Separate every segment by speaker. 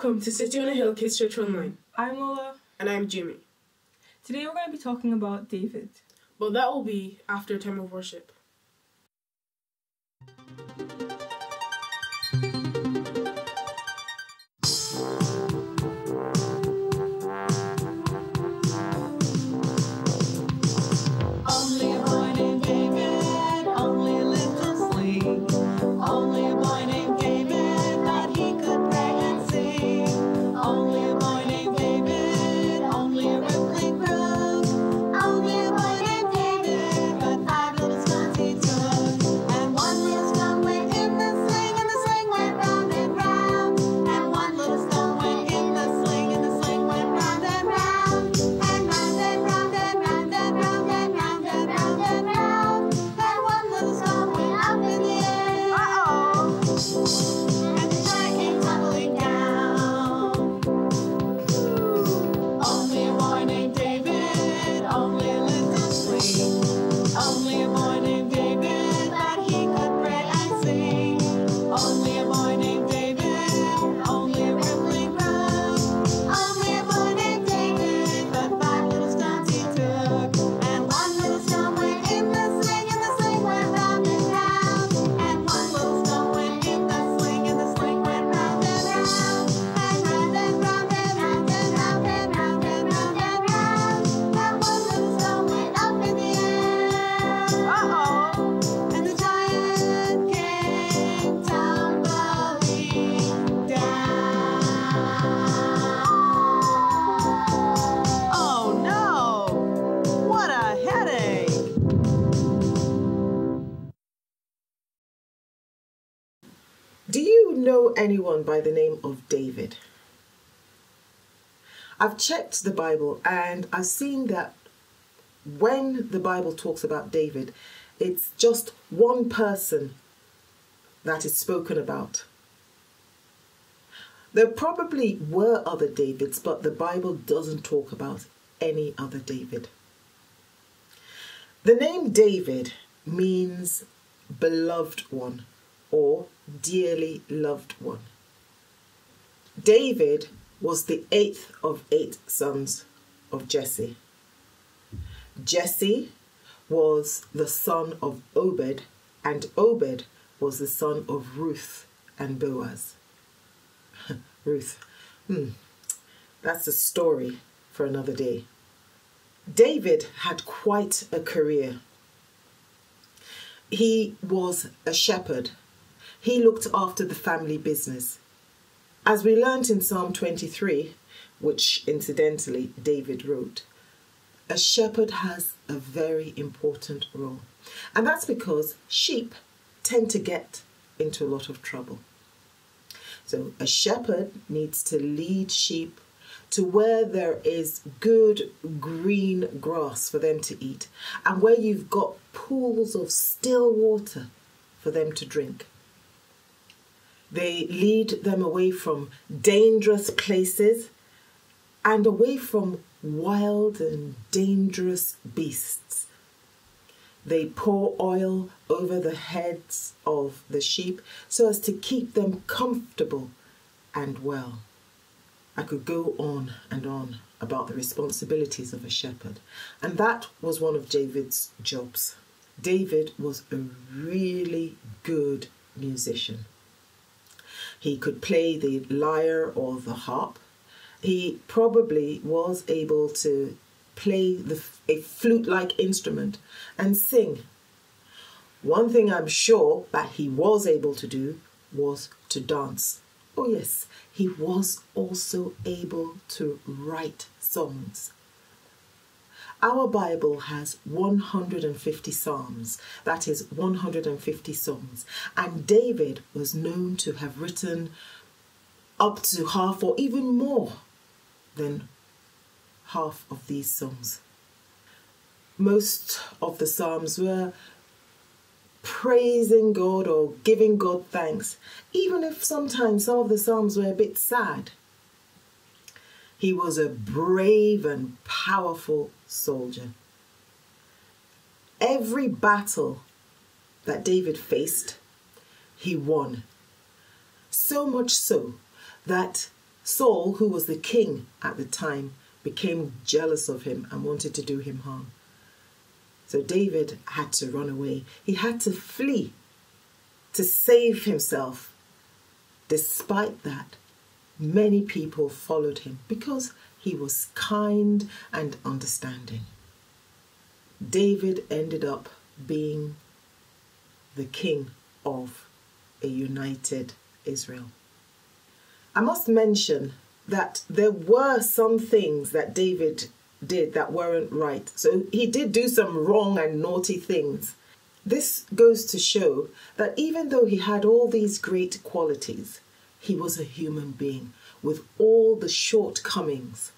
Speaker 1: Welcome to City on a Hill Kids Church Online.
Speaker 2: I'm Lola.
Speaker 1: And I'm Jimmy.
Speaker 2: Today we're going to be talking about David.
Speaker 1: But that will be after a time of worship.
Speaker 3: Only a boy named David, only a little sleep. Only a boy named David, but he could pray and sing. Only a boy named David, only a rippling brook. Only a boy named David, but 5 little stones he took. And one little stone went in the sling, and the sling went round and round. And one little stone went in the sling, and the sling went round and round. And round and round and round and round and round and round and round. And one little stone went up in the air. And the giant came tumbling down. Only a boy named David, only a little sweet. Only a boy named David, but he could pray and sing. Only a boy named David, only a rippling brook. Only a boy named David, but 5 little stones he took. And one little stone went in the sling, and the sling went round and round. And one little stone went in the sling, and the sling went round and round. And round and round and round and round and round and round and round. And one little stone went up in the air. And the giant came tumbling down. Oh no! What a headache!
Speaker 4: Do you know anyone by the name of David? I've checked the Bible and I've seen that when the Bible talks about David, it's just one person that is spoken about. There probably were other Davids, but the Bible doesn't talk about any other David. The name David means beloved one or dearly loved one. David was the 8th of 8 sons of Jesse. Jesse was the son of Obed, and Obed was the son of Ruth and Boaz. Ruth. That's a story for another day. David had quite a career. He was a shepherd. He looked after the family business. As we learnt in Psalm 23, which incidentally David wrote, a shepherd has a very important role. And that's because sheep tend to get into a lot of trouble. So a shepherd needs to lead sheep to where there is good green grass for them to eat and where you've got pools of still water for them to drink. They lead them away from dangerous places and away from wild and dangerous beasts. They pour oil over the heads of the sheep so as to keep them comfortable and well. I could go on and on about the responsibilities of a shepherd, and that was one of David's jobs. David was a really good musician. He could play the lyre or the harp. He probably was able to play a flute-like instrument and sing. One thing I'm sure that he was able to do was to dance. Oh yes, he was also able to write songs. Our Bible has 150 psalms, that is 150 songs, and David was known to have written up to half or even more than half of these songs. Most of the psalms were praising God or giving God thanks, even if sometimes some of the psalms were a bit sad. He was a brave and powerful soldier. Every battle that David faced, he won. So much so that Saul, who was the king at the time, became jealous of him and wanted to do him harm. So David had to run away. He had to flee to save himself. Despite that, many people followed him because he was kind and understanding. David ended up being the king of a united Israel. I must mention that there were some things that David did that weren't right. So he did do some wrong and naughty things. This goes to show that even though he had all these great qualities, he was a human being with all the shortcomings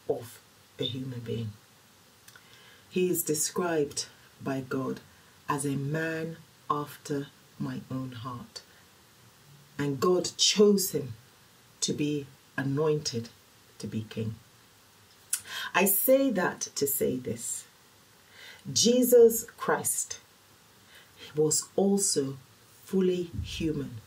Speaker 4: of a human being. He is described by God as a man after my own heart. And God chose him to be anointed to be king. I say that to say this. Jesus Christ was also fully human.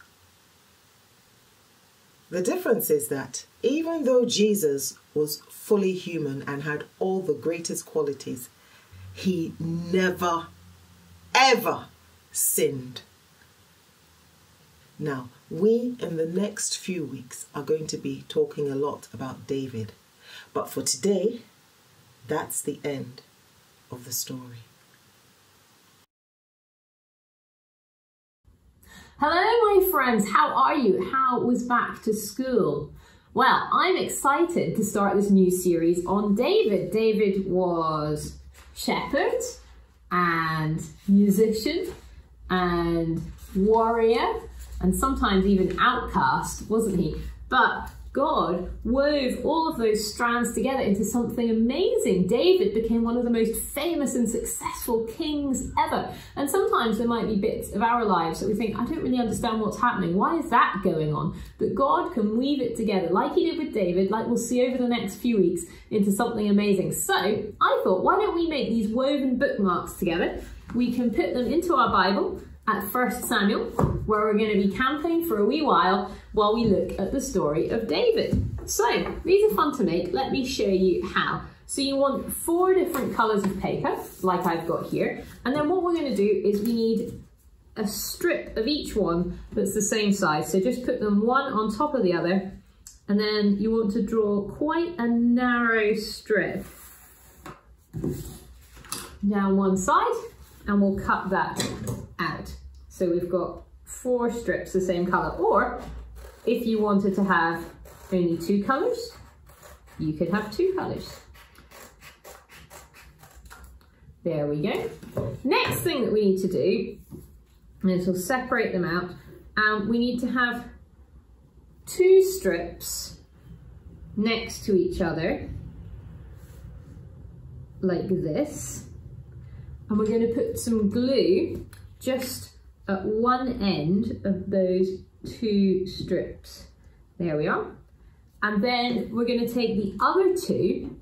Speaker 4: The difference is that even though Jesus was fully human and had all the greatest qualities, he never, ever sinned. Now, we in the next few weeks are going to be talking a lot about David. But for today, that's the end of the story.
Speaker 5: Hello, my friends. How are you? How was back to school? Well, I'm excited to start this new series on David. David was shepherd and musician and warrior and sometimes even outcast, wasn't he? But God wove all of those strands together into something amazing. David became one of the most famous and successful kings ever. And sometimes there might be bits of our lives that we think, I don't really understand what's happening. Why is that going on? But God can weave it together like he did with David, like we'll see over the next few weeks, into something amazing. So I thought, why don't we make these woven bookmarks together? We can put them into our Bible at 1 Samuel, where we're going to be camping for a wee while we look at the story of David. So these are fun to make. Let me show you how. So you want 4 different colours of paper, like I've got here. And then what we're going to do is we need a strip of each one that's the same size. So just put them one on top of the other. And then you want to draw quite a narrow strip down one side, and we'll cut that out. So we've got 4 strips the same colour. Or if you wanted to have only 2 colours, you could have 2 colours. There we go. Next thing that we need to do is we'll separate them out. We need to have 2 strips next to each other, like this. And we're going to put some glue just at one end of those 2 strips. There we are. And then we're going to take the other 2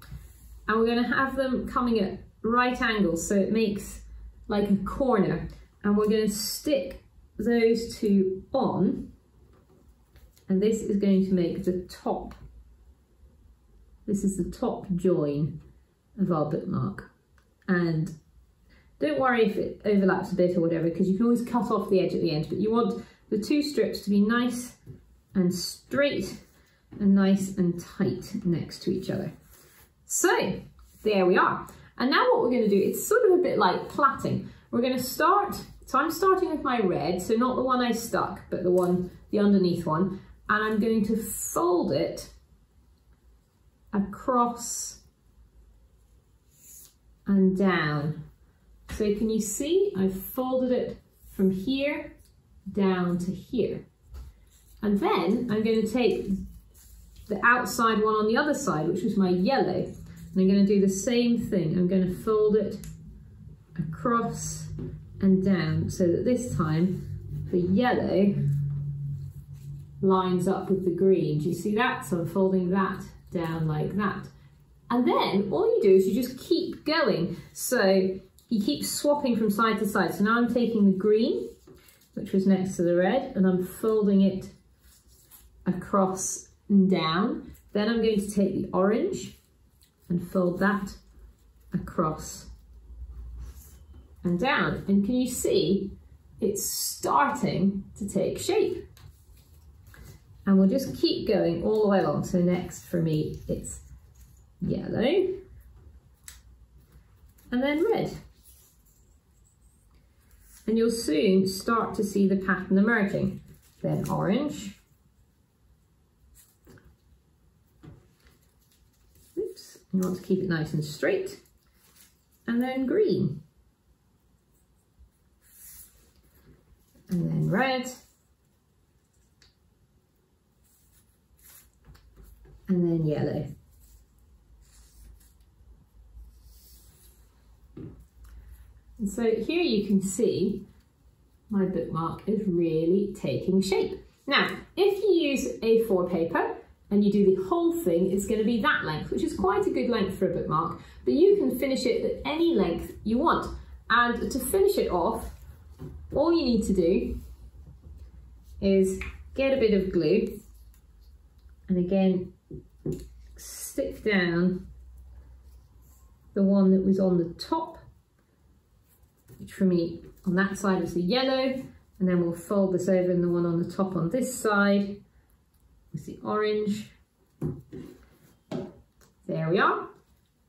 Speaker 5: and we're going to have them coming at right angles, so it makes like a corner. And we're going to stick those 2 on, and this is going to make the top. This is the top join of our bookmark. And don't worry if it overlaps a bit or whatever, because you can always cut off the edge at the end, but you want the 2 strips to be nice and straight and nice and tight next to each other. So there we are. And now what we're going to do, it's sort of a bit like plaiting. We're going to start, so I'm starting with my red, so not the one I stuck, but the underneath one, and I'm going to fold it across and down. So can you see, I've folded it from here down to here. And then I'm going to take the outside one on the other side, which was my yellow, and I'm going to do the same thing. I'm going to fold it across and down so that this time the yellow lines up with the green. Do you see that? So I'm folding that down like that. And then all you do is you just keep going. So you keep swapping from side to side. So now I'm taking the green, which was next to the red, and I'm folding it across and down. Then I'm going to take the orange and fold that across and down. And can you see it's starting to take shape? And we'll just keep going all the way along. So next for me, it's yellow and then red. And you'll soon start to see the pattern emerging. Then orange. Oops, you want to keep it nice and straight. And then green. And then red. And then yellow. And so here you can see my bookmark is really taking shape. Now, if you use A4 paper and you do the whole thing, it's going to be that length, which is quite a good length for a bookmark, but you can finish it at any length you want. And to finish it off, all you need to do is get a bit of glue and again stick down the one that was on the top, which for me on that side was the yellow, and then we'll fold this over and the one on the top on this side is the orange. There we are.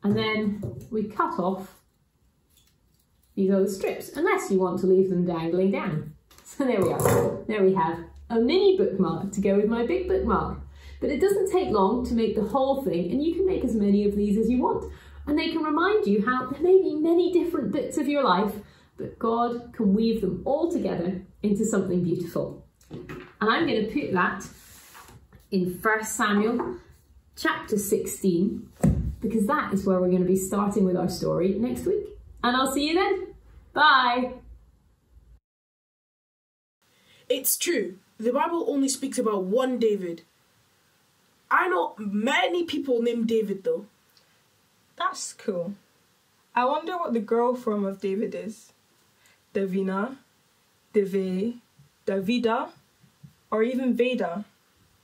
Speaker 5: And then we cut off these other strips, unless you want to leave them dangling down. So there we are. There we have a mini bookmark to go with my big bookmark. But it doesn't take long to make the whole thing, and you can make as many of these as you want. And they can remind you how there may be many different bits of your life, but God can weave them all together into something beautiful. And I'm going to put that in 1 Samuel chapter 16, because that is where we're going to be starting with our story next week. And I'll see you then. Bye.
Speaker 1: It's true. The Bible only speaks about one David. I know many people named David though.
Speaker 2: That's cool. I wonder what the girl form of David is. Davina, Dave, Davida, or even Veda.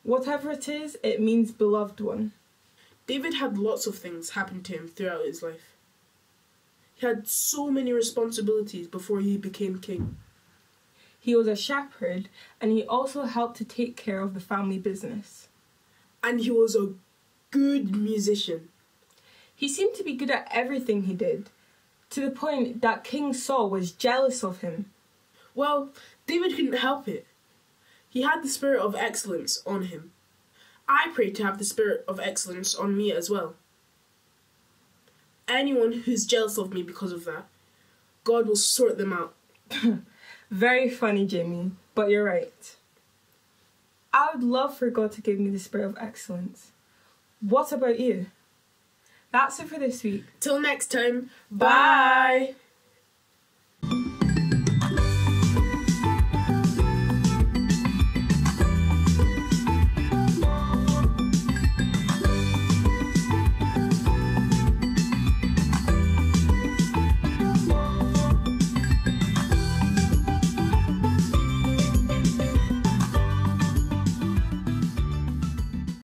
Speaker 2: Whatever it is, it means beloved one.
Speaker 1: David had lots of things happen to him throughout his life. He had so many responsibilities before he became king.
Speaker 2: He was a shepherd, and he also helped to take care of the family business.
Speaker 1: And he was a good musician.
Speaker 2: He seemed to be good at everything he did, to the point that King Saul was jealous of him.
Speaker 1: Well, David couldn't help it. He had the spirit of excellence on him. I pray to have the spirit of excellence on me as well. Anyone who's jealous of me because of that, God will sort them out.
Speaker 2: Very funny, Jamie, but you're right. I would love for God to give me the spirit of excellence. What about you? That's it for this week.
Speaker 1: Till next time, bye!